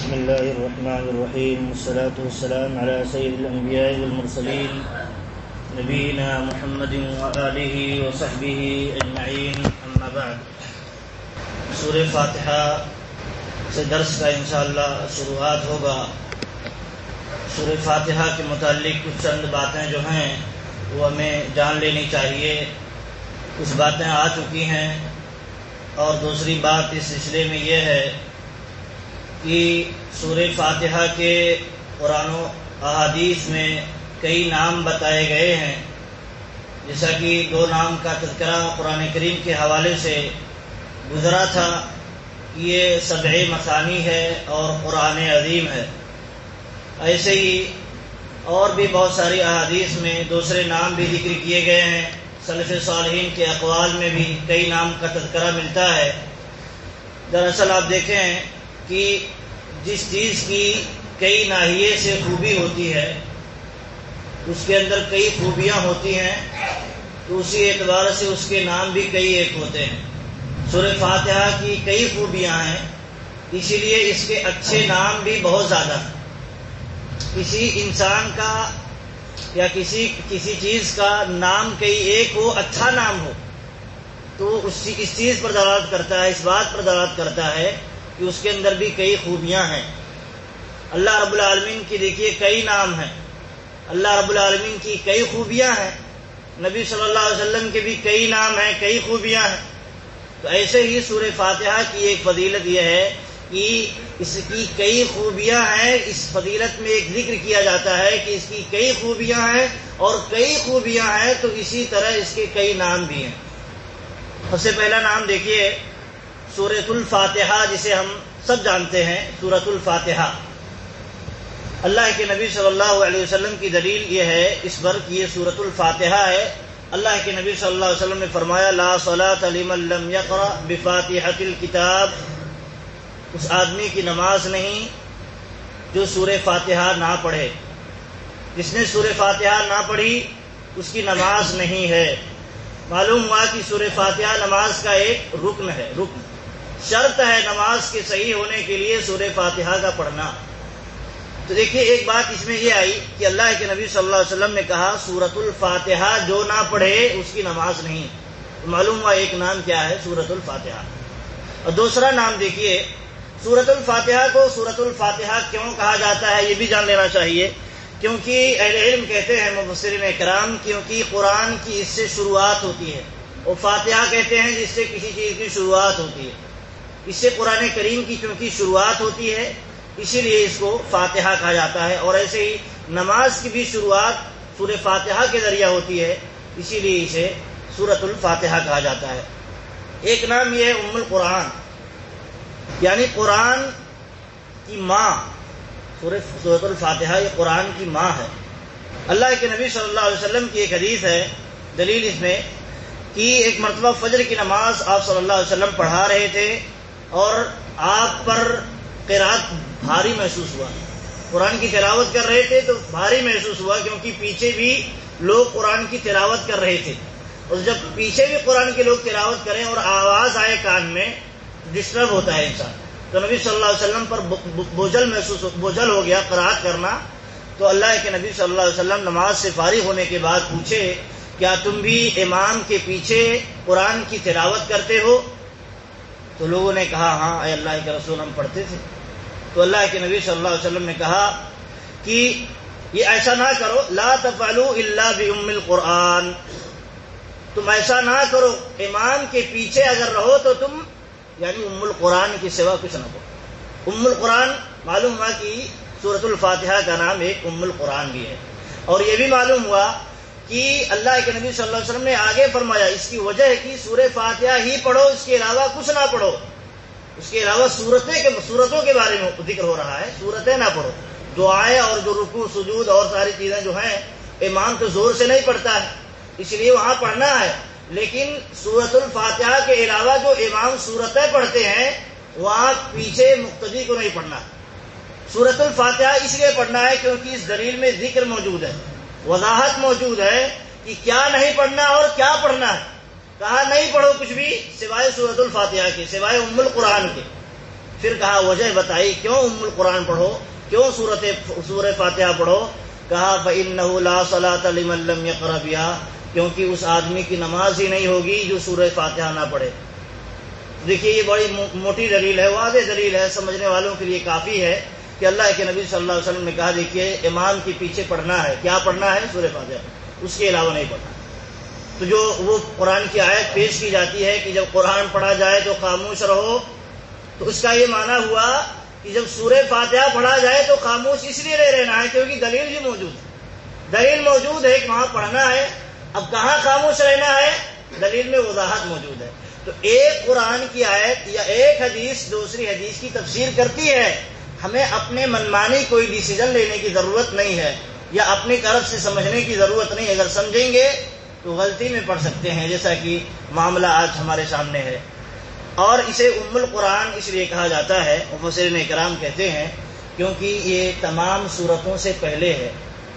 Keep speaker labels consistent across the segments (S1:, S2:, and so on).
S1: بسم الله الرحمن الرحيم والصلاة والسلام على سيد الأنبياء والمرسلين نبينا محمد وآله وصحبه أجمعين أما بعد. سورہ فاتحہ سے درس کا انشاءاللہ شروعات ہوگا. سورہ فاتحہ کے متعلق کچھ چند باتیں جو ہیں وہ ہمیں جان لینی چاہیے. کچھ باتیں آ چکی ہیں اور دوسری بات اس سلسلے میں یہ ہے کہ سورہ فاتحہ کے قرآن و احادیث میں کئی نام بتائے گئے ہیں. جیسا کہ 2 نام کا تذکرہ قرآن کریم کے حوالے سے گزرا تھا. یہ 7 مثانی ہے اور قرآن عظیم ہے. ایسے ہی اور بھی بہت ساری احادیث میں دوسرے نام بھی ذکر کیے گئے ہیں. سلفی صالحین کے اقوال میں بھی کئی نام کا تذکرہ ملتا ہے. دراصل آپ دیکھیں کہ جس چیز کی کئی ناحیے سے خوبی ہوتی ہے اس کے اندر کئی خوبیاں ہوتی ہیں تو اسی اعتبار سے اس کے نام بھی کئی ایک ہوتے ہیں. سورہ فاتحہ کی کئی خوبیاں ہیں, اسی لیے اس کے اچھے نام بھی بہت زیادہ ہیں. کسی انسان کا یا کسی چیز کا نام کئی ایک ہو, اچھا نام ہو, تو اس چیز پر دلالت کرتا ہے, اس بات پر دلالت کرتا ہے کہ اس کے اندر بھی کئی خوبیاں ہیں. اللہ رب العالمین کی دیکھیے کئی نام ہیں, اللہ رب العالمین کی کئی خوبیاں ہیں. نبی صلی اللہ علیہ وسلم کے بھی کئی نام ہیں, کئی خوبیاں ہیں. تو ایسے ہی سورہ فاتحہ کی ایک فضیلت یہ ہے کہ اس کی کئی خوبیاں ہیں. اس فضیلت میں ایک ذکر کیا جاتا ہے کہ اس کی کئی خوبیاں ہیں اور کئی خوبیاں ہیں, تو اسی طرح اس کے کئی نام بھی ہیں. سب سے پہلا نام دیکھیے سورۃ الفاتحہ, جسے ہم سب جانتے ہیں سورۃ الفاتحہ. اللہ کے نبی صلی اللہ علیہ وسلم کی دلیل یہ ہے اس پر کہ یہ سورۃ الفاتحہ ہے. اللہ کے نبی صلی اللہ علیہ وسلم نے فرمایا لا صلاۃ لمن لم یقرأ بفاتحۃ الکتاب, اس آدمی کی نماز نہیں جو سورہ فاتحہ نہ پڑھے. جس نے سورہ فاتحہ نہ پڑھی اس کی نماز نہیں ہے. معلوم ہوا کہ سورہ فاتحہ نماز کا ایک رکن ہے, شرط ہے نماز کے صحیح ہونے کے لیے سورہ فاتحہ کا پڑھنا. تو دیکھیے ایک بات اس میں یہ آئی کہ اللہ کے نبی صلی اللہ علیہ وسلم نے کہا سورۃ الفاتحہ جو نہ پڑھے اس کی نماز نہیں. تو معلوم ہوا ایک نام کیا ہے, سورۃ الفاتحہ. اور دوسرا نام دیکھیے سورۃ الفاتحہ کو سورۃ الفاتحہ کیوں کہا جاتا ہے یہ بھی جان لینا چاہیے. کیونکہ اہل علم کہتے ہیں مفسرین اکرام, کیونکہ قرآن کی اس سے شروعات ہوتی ہے. وہ فاتحہ کہتے ہیں جس سے کسی چیز کی شروعات ہوتی ہے. اس سے قرآن کریم کی چونکہ شروعات ہوتی ہے اسی لیے اس کو فاتحہ کہا جاتا ہے. اور ایسے ہی نماز کی بھی شروعات سورہ فاتحہ کے ذریعہ ہوتی ہے, اسی لیے اسے سورۃ الفاتحہ کہا جاتا ہے. ایک نام یہ ہے ام القرآن, یعنی قرآن کی ماں. سورۃ الفاتحہ یہ قرآن کی ماں ہے. اللہ کے نبی صلی اللہ علیہ وسلم کی ایک حدیث ہے دلیل اس میں کہ ایک مرتبہ فجر کی نماز آپ صلی اللہ علیہ وسلم پڑھا رہے تھے اور آپ پر قرات بھاری محسوس ہوا. قرآن کی تلاوت کر رہے تھے تو بھاری محسوس ہوا, کیونکہ پیچھے بھی لوگ قرآن کی تلاوت کر رہے تھے. اور جب پیچھے بھی قرآن کے لوگ تلاوت کریں اور آواز آئے کان میں ڈسٹرب ہوتا ہے انسان. تو نبی صلی اللہ علیہ وسلم پر بوجھل ہو گیا قرات کرنا. تو اللہ کے نبی صلی اللہ علیہ وسلم نماز سے فارغ ہونے کے بعد پوچھے کیا تم بھی امام کے پیچھے قرآن کی تلاوت کرتے ہو؟ تو لوگوں نے کہا ہاں اے اللہ کے رسول ہم پڑھتے تھے. تو اللہ کے نبی صلی اللہ علیہ وسلم نے کہا کہ یہ ایسا نہ کرو, لا تفعلوا الا بام القرآن, تم ایسا نہ کرو, امام کے پیچھے اگر رہو تو تم یعنی ام القرآن کے سوا کچھ نہ کرو. ام القرآن معلوم ہوا کہ سورۃ الفاتحہ کا نام ایک ام القرآن بھی ہے. اور یہ بھی معلوم ہوا کہ اللہ کے نبی صلی اللہ علیہ وسلم نے آگے فرمایا اس کی وجہ ہے کہ سورہ فاتحہ ہی پڑھو, اس کے علاوہ کچھ نہ پڑھو. اس کے علاوہ صورتوں کے بارے میں ذکر ہو رہا ہے, صورتیں نہ پڑھو. دعائیں اور جو رکوع سجود اور ساری چیزیں جو ہیں امام تو زور سے نہیں پڑھتا ہے, اس لیے وہاں پڑھنا ہے. لیکن سورۃ الفاتحہ کے علاوہ جو امام صورتیں پڑھتے ہیں وہاں پیچھے مقتدی کو نہیں پڑھنا ہے. سورۃ الفاتحہ اس لیے پڑھنا ہے کیونکہ اس دلیل میں ذکر موجود ہے, وضاحت موجود ہے کہ کیا نہیں پڑھنا اور کیا پڑھنا ہے. کہا نہیں پڑھو کچھ بھی سوائے سورۃ الفاتحہ کے, سوائے ام القرآن کے. پھر کہا وجہ بتائی کیوں القرآن پڑھو، کیوں سورہ فاتحہ پڑھو. کہا فَإِنَّهُ لَا صَلَاةَ لِمَن لَّمْ يَقْرَأْ بِهَا، کیونکہ اس آدمی کی نماز ہی نہیں ہوگی جو سورہ فاتحہ نہ پڑھے. دیکھیے یہ بڑی موٹی دلیل ہے، واضح دلیل ہے، سمجھنے والوں کے لیے کافی ہے کہ اللہ کے نبی صلی اللہ علیہ وسلم نے کہا دیکھیے امام کے پیچھے پڑھنا ہے، کیا پڑھنا ہے؟ سورہ فاتحہ، اس کے علاوہ نہیں پڑھنا. تو جو وہ قرآن کی آیت پیش کی جاتی ہے کہ جب قرآن پڑھا جائے تو خاموش رہو، تو اس کا یہ معنی ہوا کہ جب سورہ فاتحہ پڑھا جائے تو خاموش اس لیے رہنا ہے کیونکہ دلیل بھی موجود ہے، دلیل موجود ہے کہ وہاں پڑھنا ہے. اب کہاں خاموش رہنا ہے؟ دلیل میں وضاحت موجود ہے. تو ایک قرآن کی آیت یا ایک حدیث دوسری حدیث کی تفسیر کرتی ہے، ہمیں اپنے منمانی کوئی ڈیسیجن لینے کی ضرورت نہیں ہے یا اپنی طرف سے سمجھنے کی ضرورت نہیں. اگر سمجھیں گے تو غلطی میں پڑھ سکتے ہیں، جیسا کہ معاملہ آج ہمارے سامنے ہے. اور اسے ام القرآن اس لیے کہا جاتا ہے، مفسرین کرام کہتے ہیں کیونکہ یہ تمام سورتوں سے پہلے ہے.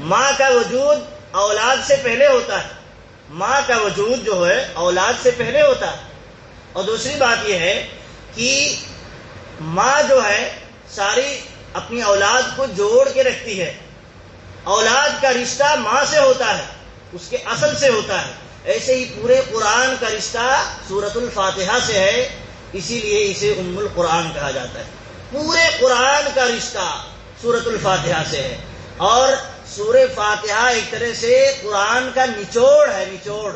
S1: ماں کا وجود اولاد سے پہلے ہوتا ہے، ماں کا وجود جو ہے اولاد سے پہلے ہوتا ہے. اور دوسری بات یہ ہے کہ ماں جو ہے ساری اپنی اولاد کو جوڑ کے رکھتی ہے. اولاد کا رشتہ ماں سے ہوتا ہے، اس کے اصل سے ہوتا ہے. ایسے ہی پورے قرآن کا رشتہ سورۃ الفاتحہ سے ہے، اسی لیے اسے ام القرآن کہا جاتا ہے. پورے قرآن کا رشتہ سورۃ الفاتحہ سے ہے. اور سورہ فاتحہ ایک طرح سے قرآن کا نچوڑ ہے، نچوڑ.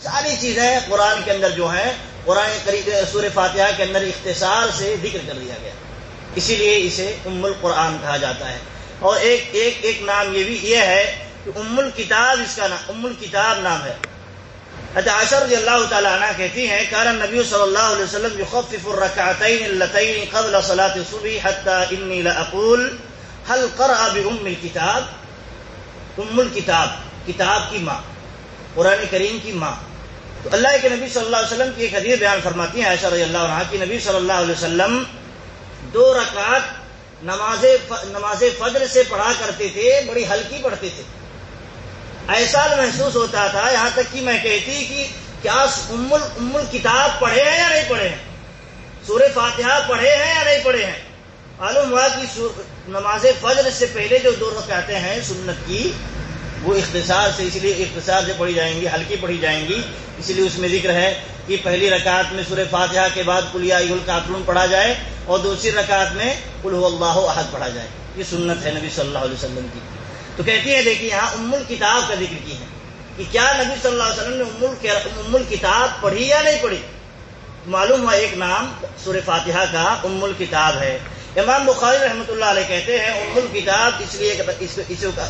S1: ساری چیزیں قرآن کے اندر جو ہیں قرآن سورہ فاتحہ کے اندر اختصار سے ذکر کر دیا گیا، اسی لیے اسے ام القرآن کہا جاتا ہے. اور ایک نام یہ ہے کہ ام الکتاب، اس کا نام ام الکتاب نام ہے. عائشہ رضی اللہ تعالی عنہ کہتی ہیں کان النبی صلی اللہ علیہ وسلم یخفف الرکعتین اللتین قبل صلاة الصبح حتی انی لاقول هل قرأ بام الکتاب. ام الکتاب، کتاب کی ماں، قرآن کریم کی ماں. تو اللہ کے نبی صلی اللہ علیہ وسلم کی ایک حدیث بیان فرماتی ہیں عائشہ رضی اللہ عنہ کہ نبی صلی اللہ علیہ وسلم 2 رکعت نماز فجر سے پڑھا کرتے تھے، بڑی ہلکی پڑھتے تھے. ایسا محسوس ہوتا تھا یہاں تک کہ میں کہتی کہ کیا ام الکتاب پڑھے ہیں یا نہیں پڑھے ہیں، سورہ فاتحہ پڑھے ہیں یا نہیں پڑھے ہیں. معلوم ہوا کہ نماز فجر سے پہلے جو 2 رکعتیں ہیں سنت کی وہ اختصار سے، اس لیے اختصار سے پڑھی جائیں گی، ہلکی پڑھی جائیں گی. اسی لیے اس میں ذکر ہے کہ پہلی رکعت میں سورہ فاتحہ کے بعد قل یا ایھا الکافرون پڑھا جائے اور دوسری رکعت میں قل هو اللہ احد پڑھا جائے. یہ سنت ہے نبی صلی اللہ علیہ وسلم کی. تو کہتی ہے دیکھیے یہاں ام الکتاب کا ذکر کی ہے کہ کیا نبی صلی اللہ علیہ وسلم نے ام الکتاب پڑھی یا نہیں پڑھی. معلوم ہوا ایک نام سورہ فاتحہ کا ام الکتاب ہے. امام بخاری رحمۃ اللہ علیہ کہتے ہیں ام الکتاب اس لیے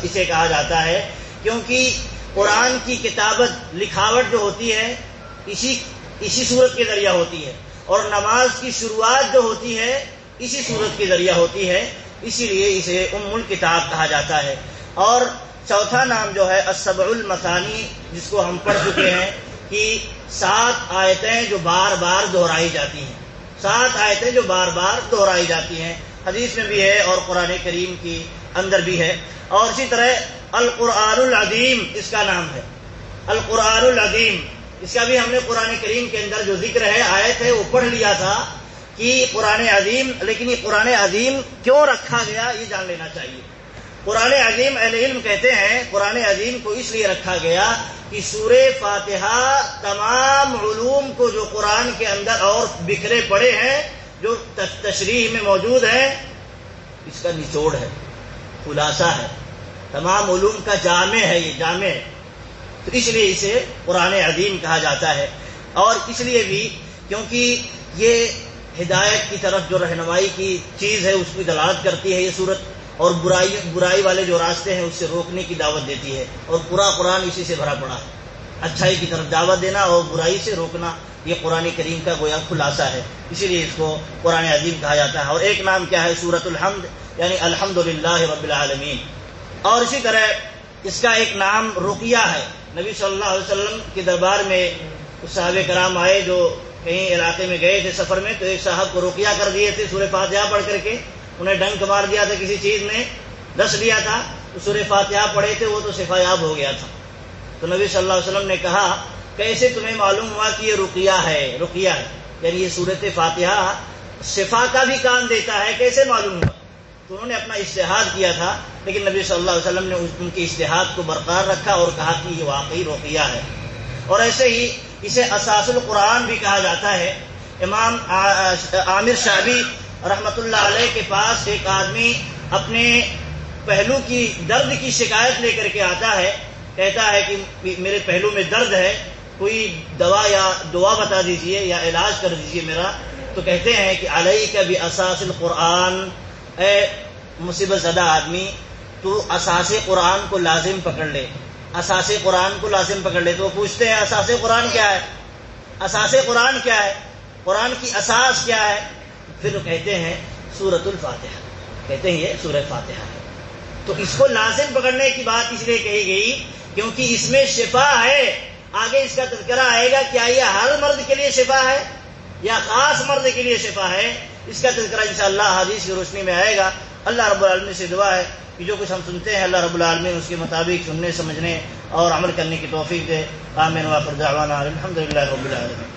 S1: اسے کہا جاتا ہے کیونکہ قرآن کی کتابت لکھاوٹ جو ہوتی ہے اسی صورت کے ذریعہ ہوتی ہے، اور نماز کی شروعات جو ہوتی ہے اسی صورت کے ذریعہ ہوتی ہے، اسی لیے اسے ام الکتاب کہا جاتا ہے. اور چوتھا نام جو ہے السبع المثانی، جس کو ہم پڑھ چکے ہیں کہ 7 آیتیں جو بار بار دہرائی جاتی ہیں، 7 آیتیں جو بار بار دہرائی جاتی ہیں. حدیث میں بھی ہے اور قرآن کریم کی اندر بھی ہے. اور اسی طرح القرآن العظیم اس کا نام ہے، القرآن العظیم. اس کا بھی ہم نے قرآن کریم کے اندر جو ذکر ہے آیت ہے وہ پڑھ لیا تھا کہ قرآن عظیم. لیکن یہ قرآن عظیم کیوں رکھا گیا یہ جان لینا چاہیے. قرآن عظیم اہل علم کہتے ہیں قرآن عظیم کو اس لیے رکھا گیا کہ سورہ فاتحہ تمام علوم کو جو قرآن کے اندر اور بکھرے پڑے ہیں، جو تشریح میں موجود ہیں، اس کا نچوڑ ہے، خلاصہ ہے، تمام علوم کا جامع ہے، یہ جامع ہے. تو اس لیے اسے قرآن عظیم کہا جاتا ہے. اور اس لیے بھی کیونکہ یہ ہدایت کی طرف جو رہنمائی کی چیز ہے اس کی دلالت کرتی ہے یہ سورت، اور برائی والے جو راستے ہیں اس سے روکنے کی دعوت دیتی ہے. اور پورا قرآن اسی سے بھرا پڑا ہے، اچھائی کی طرف دعوت دینا اور برائی سے روکنا، یہ قرآن کریم کا گویا خلاصہ ہے. اسی لیے اس کو قرآن عظیم کہا جاتا ہے. اور ایک نام کیا ہے سورۃ الحمد، یعنی الحمدللہ رب العالمین. اور اسی طرح اس کا ایک نام رقیہ ہے. نبی صلی اللہ علیہ وسلم کے دربار میں صحابہ کرام آئے جو کہیں علاقے میں گئے تھے سفر میں، تو ایک صاحب کو رقیہ کر دیے تھے سورہ فاتحہ پڑھ کر کے. انہیں ڈنک مار دیا تھا، کسی چیز نے ڈس لیا تھا، تو سورہ فاتحہ پڑھے تھے، وہ تو شفا یاب ہو گیا تھا. تو نبی صلی اللہ علیہ وسلم نے کہا کیسے تمہیں معلوم ہوا کہ یہ رقیہ ہے؟ رقیہ ہے یعنی یہ سورۃ فاتحہ شفا کا بھی کام دیتا ہے، کیسے معلوم ہوا؟ تو انہوں نے اپنا اجتہاد کیا تھا، لیکن نبی صلی اللہ علیہ وسلم نے ان کے اجتہاد کو برقرار رکھا اور کہا کہ یہ واقعی رقیہ ہے۔ اور ایسے ہی اسے اساس القرآن بھی کہا جاتا ہے۔ امام عامر شعبی رحمۃ اللہ علیہ کے پاس ایک آدمی اپنے پہلو کی درد کی شکایت لے کر کے آتا ہے، کہتا ہے کہ میرے پہلو میں درد ہے، کوئی دعا بتا دیجئے یا علاج کر دیجئے میرا۔ تو کہتے ہیں کہ علیک باساس القرآن، اے مصیبت زدہ آدمی تو اساس قرآن کو لازم پکڑ لے، اساس قرآن کو لازم پکڑ لے۔ تو وہ پوچھتے ہیں اساس قرآن کیا ہے؟ اساس قرآن کیا ہے؟ قرآن کی اساس کیا ہے؟ پھر وہ کہتے ہیں سورۃ الفاتحہ، کہتے ہیں یہ سورہ فاتحہ ہے۔ تو اس کو لازم پکڑنے کی بات اس لیے کہی گئی کیونکہ اس میں شفا ہے۔ آگے اس کا تذکرہ آئے گا، کیا یہ ہر مرد کے لیے شفا ہے یا خاص مرد کے لیے شفا ہے؟ اس کا تذکرہ انشاءاللہ حدیث کی روشنی میں آئے گا۔ اللہ رب العالمین سے دعا ہے کہ جو کچھ ہم سنتے ہیں اللہ رب العالمین اس کے مطابق سننے، سمجھنے اور عمل کرنے کی توفیق دے۔ آمین وآخر دعوانا الحمدللہ رب العالمین۔